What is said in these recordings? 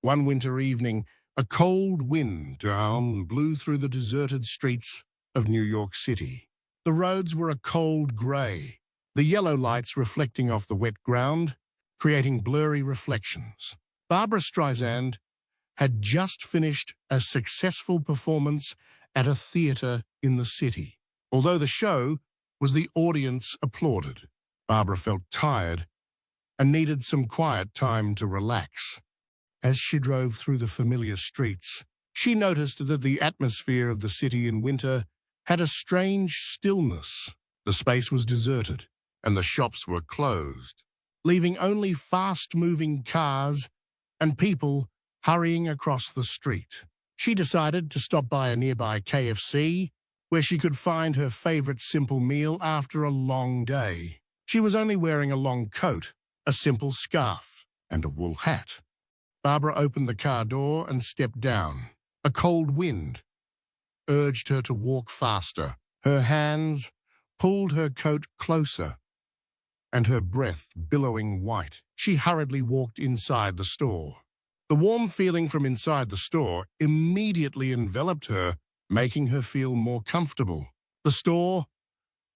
One winter evening, a cold wind blew through the deserted streets of New York City. The roads were a cold grey, the yellow lights reflecting off the wet ground, creating blurry reflections. Barbra Streisand had just finished a successful performance at a theatre in the city. Although the show was the audience applauded, Barbra felt tired and needed some quiet time to relax. As she drove through the familiar streets, she noticed that the atmosphere of the city in winter had a strange stillness. The space was deserted, and the shops were closed, leaving only fast-moving cars and people hurrying across the street. She decided to stop by a nearby KFC, where she could find her favorite simple meal after a long day. She was only wearing a long coat, a simple scarf, and a wool hat. Barbra opened the car door and stepped down. A cold wind urged her to walk faster. Her hands pulled her coat closer, and her breath billowing white. She hurriedly walked inside the store. The warm feeling from inside the store immediately enveloped her, making her feel more comfortable. The store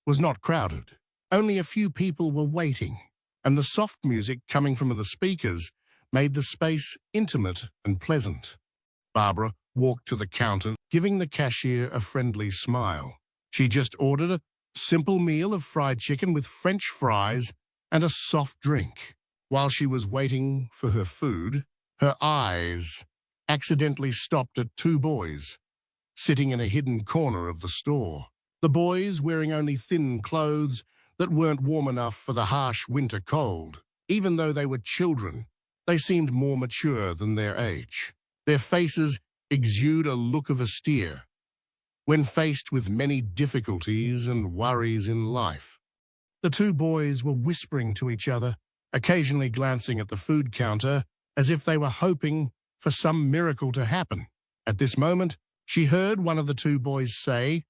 was not crowded. Only a few people were waiting, and the soft music coming from the speakers made the space intimate and pleasant. Barbra walked to the counter, giving the cashier a friendly smile. She just ordered a simple meal of fried chicken with French fries and a soft drink. While she was waiting for her food, her eyes accidentally stopped at two boys sitting in a hidden corner of the store. The boys wearing only thin clothes that weren't warm enough for the harsh winter cold. Even though they were children, they seemed more mature than their age. Their faces exude a look of austere when faced with many difficulties and worries in life. The two boys were whispering to each other, occasionally glancing at the food counter as if they were hoping for some miracle to happen. At this moment, she heard one of the two boys say,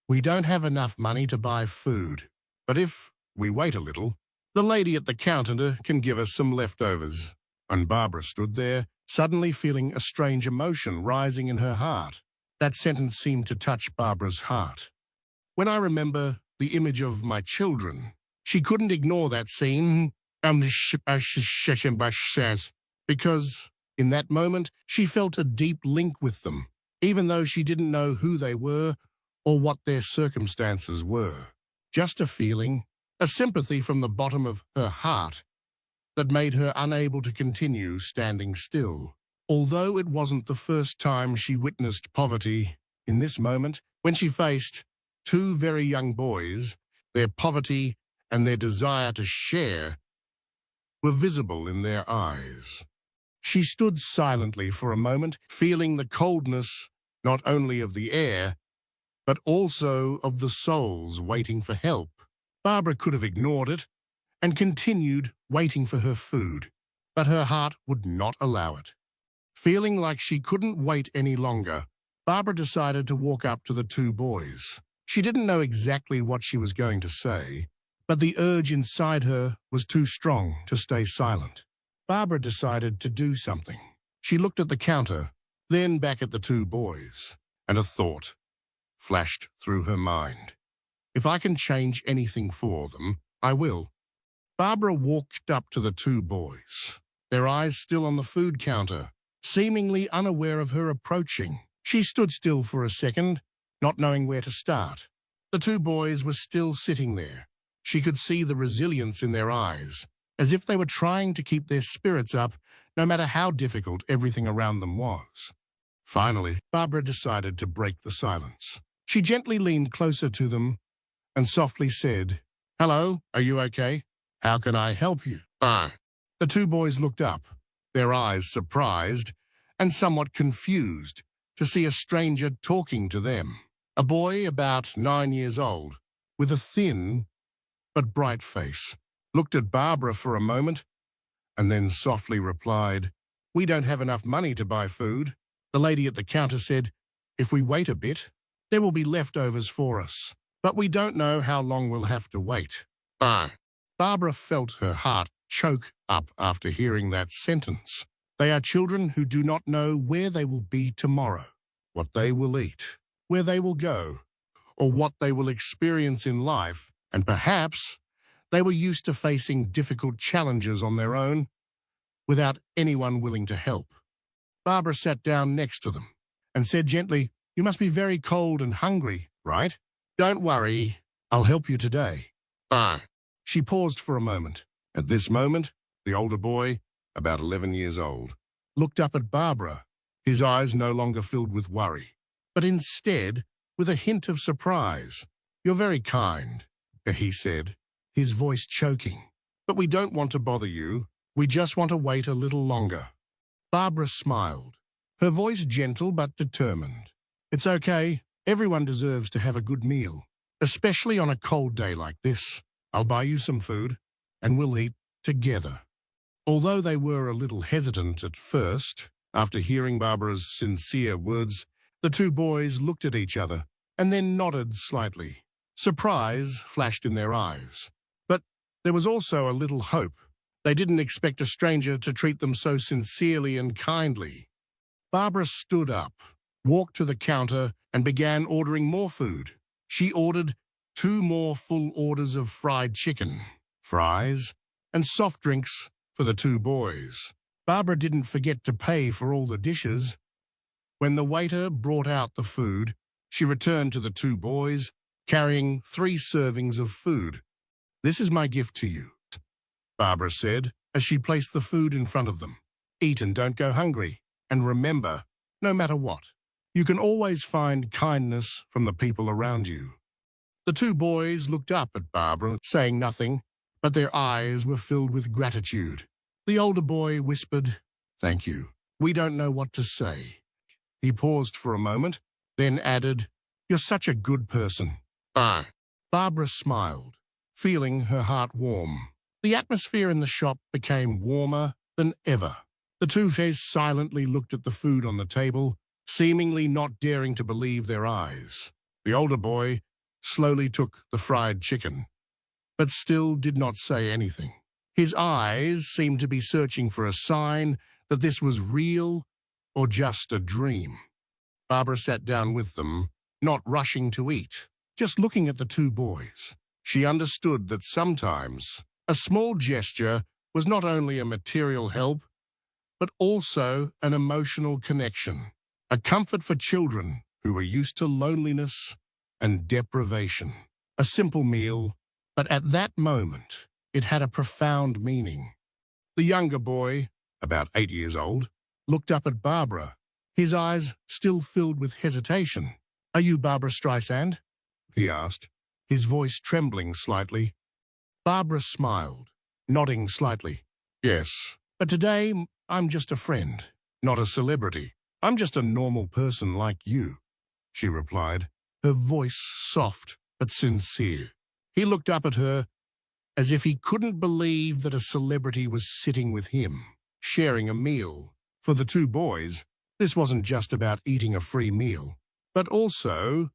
"We don't have enough money to buy food, but if we wait a little, the lady at the counter can give us some leftovers." And Barbra stood there, suddenly feeling a strange emotion rising in her heart. That sentence seemed to touch Barbra's heart. When I remember the image of my children, she couldn't ignore that scene, because in that moment she felt a deep link with them, even though she didn't know who they were or what their circumstances were. Just a feeling, a sympathy from the bottom of her heart that made her unable to continue standing still. Although it wasn't the first time she witnessed poverty, in this moment, when she faced two very young boys, their poverty and their desire to share were visible in their eyes. She stood silently for a moment, feeling the coldness not only of the air, but also of the souls waiting for help. Barbra could have ignored it and continued waiting for her food, but her heart would not allow it. Feeling like she couldn't wait any longer, Barbra decided to walk up to the two boys. She didn't know exactly what she was going to say, but the urge inside her was too strong to stay silent. Barbra decided to do something. She looked at the counter, then back at the two boys, and a thought flashed through her mind. If I can change anything for them, I will. Barbra walked up to the two boys, their eyes still on the food counter, seemingly unaware of her approaching. She stood still for a second, not knowing where to start. The two boys were still sitting there. She could see the resilience in their eyes, as if they were trying to keep their spirits up, no matter how difficult everything around them was. Finally, Barbra decided to break the silence. She gently leaned closer to them and softly said, "Hello, are you okay? How can I help you?" The two boys looked up, their eyes surprised and somewhat confused to see a stranger talking to them. A boy about 9 years old, with a thin but bright face, looked at Barbra for a moment and then softly replied, "We don't have enough money to buy food." The lady at the counter said, "If we wait a bit, there will be leftovers for us, but we don't know how long we'll have to wait." Barbra felt her heart choke up after hearing that sentence. They are children who do not know where they will be tomorrow, what they will eat, where they will go, or what they will experience in life, and perhaps they were used to facing difficult challenges on their own without anyone willing to help. Barbra sat down next to them and said gently, "You must be very cold and hungry, right? Don't worry, I'll help you today." She paused for a moment. At this moment, the older boy, about 11 years old, looked up at Barbra, his eyes no longer filled with worry, but instead with a hint of surprise. "You're very kind," he said, his voice choking. "But we don't want to bother you. We just want to wait a little longer." Barbra smiled, her voice gentle but determined. "It's okay. Everyone deserves to have a good meal, especially on a cold day like this. I'll buy you some food, and we'll eat together." Although they were a little hesitant at first, after hearing Barbra's sincere words, the two boys looked at each other and then nodded slightly. Surprise flashed in their eyes. But there was also a little hope. They didn't expect a stranger to treat them so sincerely and kindly. Barbra stood up, walked to the counter, and began ordering more food. She ordered 2 more full orders of fried chicken, fries, and soft drinks for the 2 boys. Barbra didn't forget to pay for all the dishes. When the waiter brought out the food, she returned to the 2 boys, carrying 3 servings of food. "This is my gift to you," Barbra said, as she placed the food in front of them. "Eat and don't go hungry. And remember, no matter what, you can always find kindness from the people around you." The 2 boys looked up at Barbra, saying nothing, but their eyes were filled with gratitude. The older boy whispered, "Thank you. We don't know what to say." He paused for a moment, then added, "You're such a good person." Barbra smiled, feeling her heart warm. The atmosphere in the shop became warmer than ever. The 2 boys silently looked at the food on the table, seemingly not daring to believe their eyes. The older boy slowly took the fried chicken, but still did not say anything. His eyes seemed to be searching for a sign that this was real or just a dream. Barbra sat down with them, not rushing to eat, just looking at the 2 boys. She understood that sometimes a small gesture was not only a material help, but also an emotional connection, a comfort for children who were used to loneliness and deprivation. A simple meal, but at that moment, it had a profound meaning. The younger boy, about 8 years old, looked up at Barbra, his eyes still filled with hesitation. "Are you Barbra Streisand?" he asked, his voice trembling slightly. Barbra smiled, nodding slightly. "Yes, but today I'm just a friend, not a celebrity. I'm just a normal person like you," she replied, her voice soft but sincere. He looked up at her as if he couldn't believe that a celebrity was sitting with him, sharing a meal. For the 2 boys, this wasn't just about eating a free meal, but also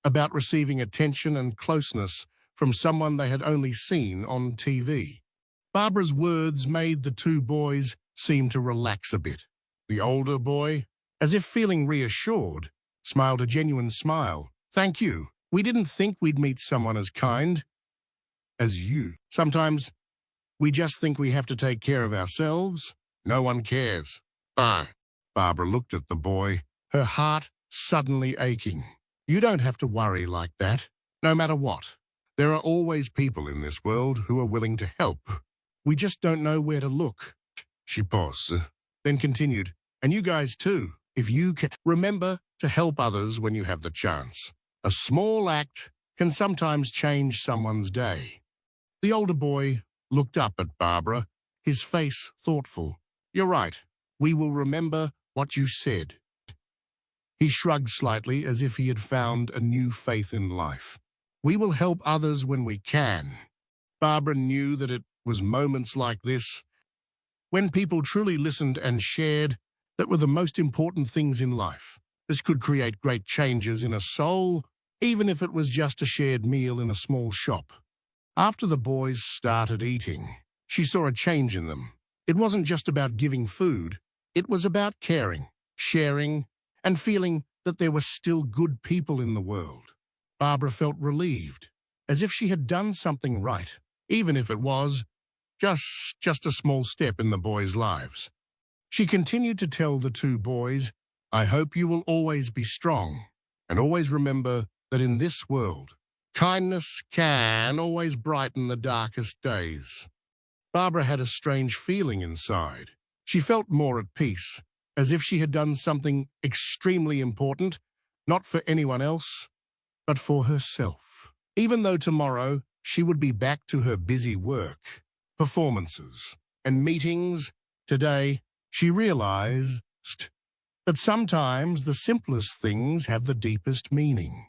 about receiving attention and closeness from someone they had only seen on TV. Barbra's words made the 2 boys seem to relax a bit. The older boy, as if feeling reassured, smiled a genuine smile. "Thank you. We didn't think we'd meet someone as kind as you. Sometimes we just think we have to take care of ourselves. No one cares." Barbra looked at the boy, her heart suddenly aching. "You don't have to worry like that. No matter what, there are always people in this world who are willing to help. We just don't know where to look." She paused, then continued, "And you guys too, if you can. Remember to help others when you have the chance. A small act can sometimes change someone's day." The older boy looked up at Barbra, his face thoughtful. "You're right. We will remember what you said." He shrugged slightly as if he had found a new faith in life. "We will help others when we can." Barbra knew that it was moments like this, when people truly listened and shared, that were the most important things in life. This could create great changes in a soul, even if it was just a shared meal in a small shop. After the boys started eating, she saw a change in them. It wasn't just about giving food, It was about caring, sharing, and feeling that there were still good people in the world. Barbra felt relieved, as if she had done something right, even if it was just a small step in the boys' lives. She continued to tell the two boys, "I hope you will always be strong, and always remember that in this world, kindness can always brighten the darkest days." Barbra had a strange feeling inside. She felt more at peace, as if she had done something extremely important, not for anyone else, but for herself. Even though tomorrow she would be back to her busy work, performances, and meetings, today she realized that sometimes the simplest things have the deepest meaning.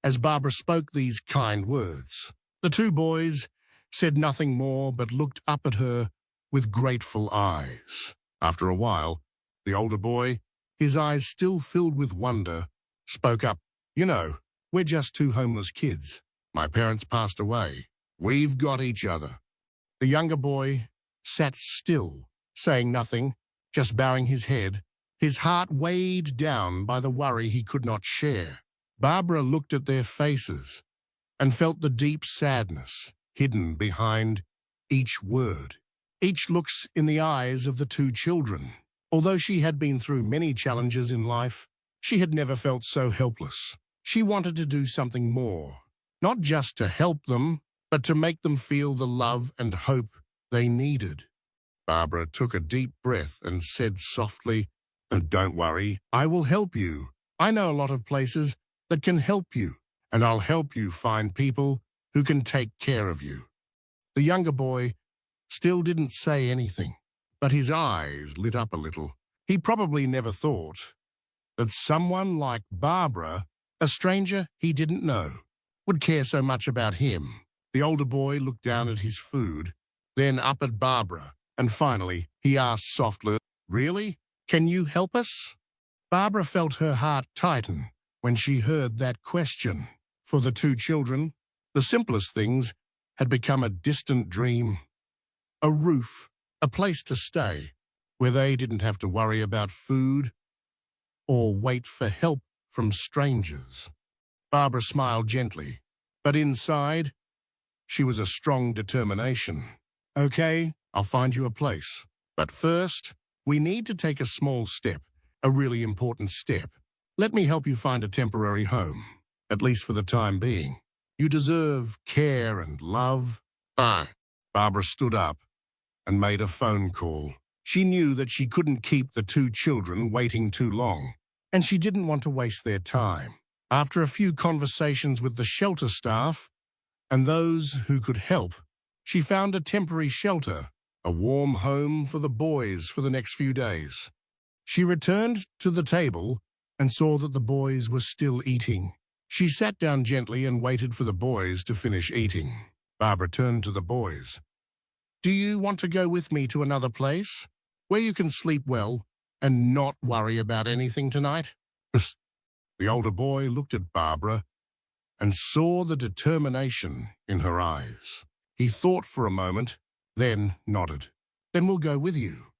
As Barbra spoke these kind words, the two boys said nothing more but looked up at her with grateful eyes. After a while, the older boy, his eyes still filled with wonder, spoke up. "You know, we're just two homeless kids. My parents passed away. We've got each other." The younger boy sat still, saying nothing, just bowing his head, his heart weighed down by the worry he could not share. Barbra looked at their faces and felt the deep sadness hidden behind each word. Each looks in the eyes of the two children. Although she had been through many challenges in life, she had never felt so helpless. She wanted to do something more, not just to help them, but to make them feel the love and hope they needed. Barbra took a deep breath and said softly, "Don't worry, I will help you. I know a lot of places that can help you, and I'll help you find people who can take care of you." The younger boy still didn't say anything, but his eyes lit up a little. He probably never thought that someone like Barbra, a stranger he didn't know, would care so much about him. The older boy looked down at his food, then up at Barbra, and finally he asked softly, "Really? Can you help us?" Barbra felt her heart tighten when she heard that question. For the two children, the simplest things had become a distant dream. A roof, a place to stay, where they didn't have to worry about food or wait for help from strangers. Barbra smiled gently, but inside, she was a strong determination. "Okay, I'll find you a place. But first, we need to take a small step, a really important step. Let me help you find a temporary home, at least for the time being. You deserve care and love." Barbra stood up and made a phone call. She knew that she couldn't keep the two children waiting too long, and she didn't want to waste their time. After a few conversations with the shelter staff and those who could help, she found a temporary shelter, a warm home for the boys for the next few days. She returned to the table and saw that the boys were still eating. She sat down gently and waited for the boys to finish eating. Barbra turned to the boys. "Do you want to go with me to another place, where you can sleep well and not worry about anything tonight?" The older boy looked at Barbra and saw the determination in her eyes. He thought for a moment, then nodded. "Then we'll go with you."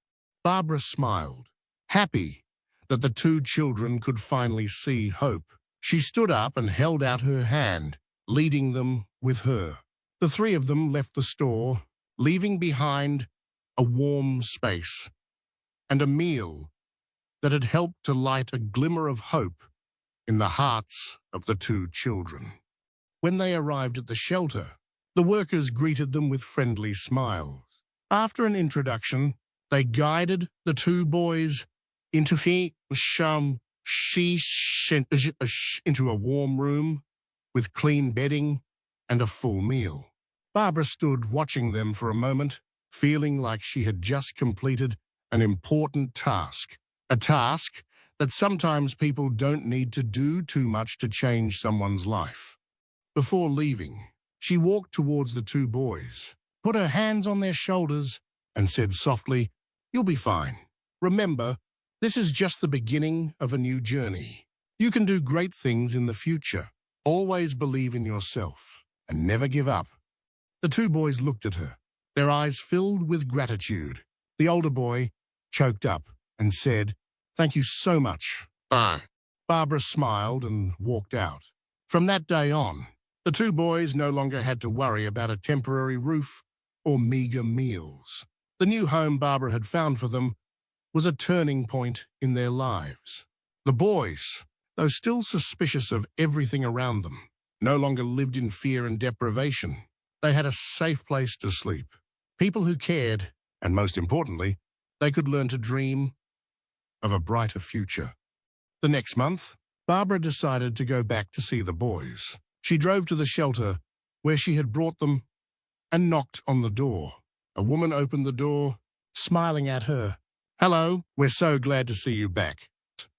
Barbra smiled, happy that the two children could finally see hope. She stood up and held out her hand, leading them with her. The three of them left the store, leaving behind a warm space and a meal that had helped to light a glimmer of hope in the hearts of the two children. When they arrived at the shelter, the workers greeted them with friendly smiles. After an introduction, they guided the two boys into a warm room with clean bedding and a full meal. Barbra stood watching them for a moment, feeling like she had just completed an important task, a task that sometimes people don't need to do too much to change someone's life. Before leaving, she walked towards the two boys, put her hands on their shoulders, and said softly, "You'll be fine. Remember, this is just the beginning of a new journey. You can do great things in the future. Always believe in yourself and never give up." The two boys looked at her, their eyes filled with gratitude. The older boy choked up and said, "Thank you so much." Bye. Barbra smiled and walked out. From that day on, the two boys no longer had to worry about a temporary roof or meager meals. The new home Barbra had found for them was a turning point in their lives. The boys, though still suspicious of everything around them, no longer lived in fear and deprivation. They had a safe place to sleep, people who cared, and most importantly, they could learn to dream of a brighter future. The next month, Barbra decided to go back to see the boys. She drove to the shelter where she had brought them and knocked on the door. A woman opened the door, smiling at her. "Hello, we're so glad to see you back,"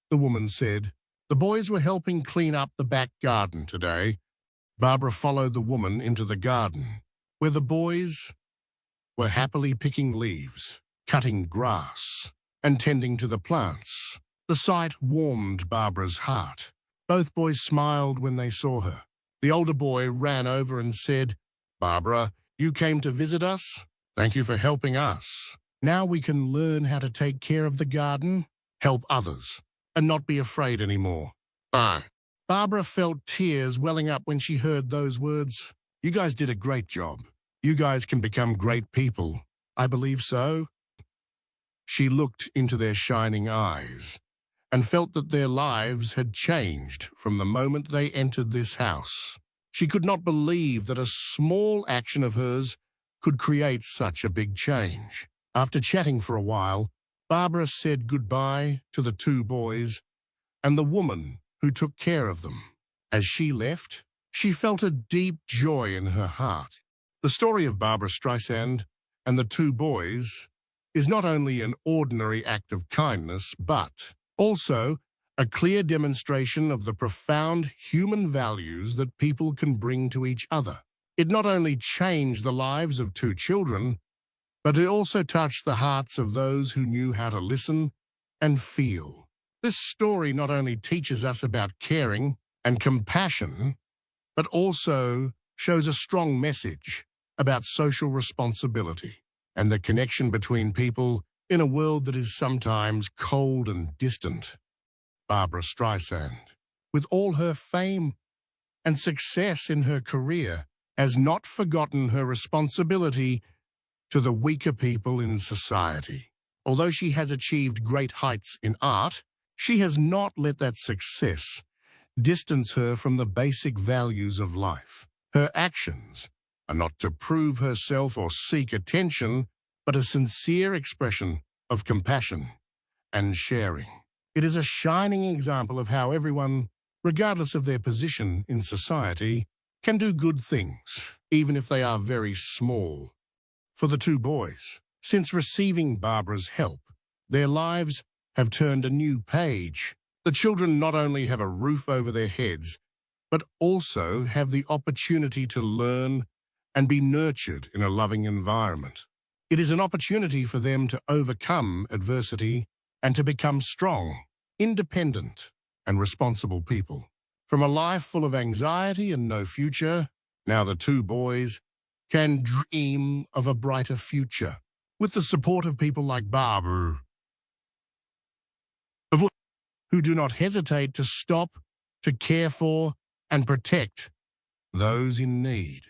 the woman said. "The boys were helping clean up the back garden today." Barbra followed the woman into the garden, where the boys were happily picking leaves, cutting grass, and tending to the plants. The sight warmed Barbra's heart. Both boys smiled when they saw her. The older boy ran over and said, "Barbra, you came to visit us? Thank you for helping us. Now we can learn how to take care of the garden, help others, and not be afraid anymore." Bye. Barbra felt tears welling up when she heard those words. "You guys did a great job. You guys can become great people." "I believe so." She looked into their shining eyes and felt that their lives had changed from the moment they entered this house. She could not believe that a small action of hers could create such a big change. After chatting for a while, Barbra said goodbye to the two boys and the woman who took care of them. As she left, she felt a deep joy in her heart. The story of Barbra Streisand and the two boys is not only an ordinary act of kindness, but also a clear demonstration of the profound human values that people can bring to each other. It not only changed the lives of two children, but it also touched the hearts of those who knew how to listen and feel. This story not only teaches us about caring and compassion, but also shows a strong message about social responsibility and the connection between people in a world that is sometimes cold and distant. Barbra Streisand, with all her fame and success in her career, has not forgotten her responsibility to the weaker people in society. Although she has achieved great heights in art, she has not let that success distance her from the basic values of life. Her actions are not to prove herself or seek attention, but a sincere expression of compassion and sharing. It is a shining example of how everyone, regardless of their position in society, can do good things, even if they are very small. For the two boys, since receiving Barbra's help, their lives have turned a new page. The children not only have a roof over their heads, but also have the opportunity to learn and be nurtured in a loving environment. It is an opportunity for them to overcome adversity and to become strong, independent, and responsible people. From a life full of anxiety and no future, now the two boys can dream of a brighter future. With the support of people like Barbra, who do not hesitate to stop, to care for, and protect those in need.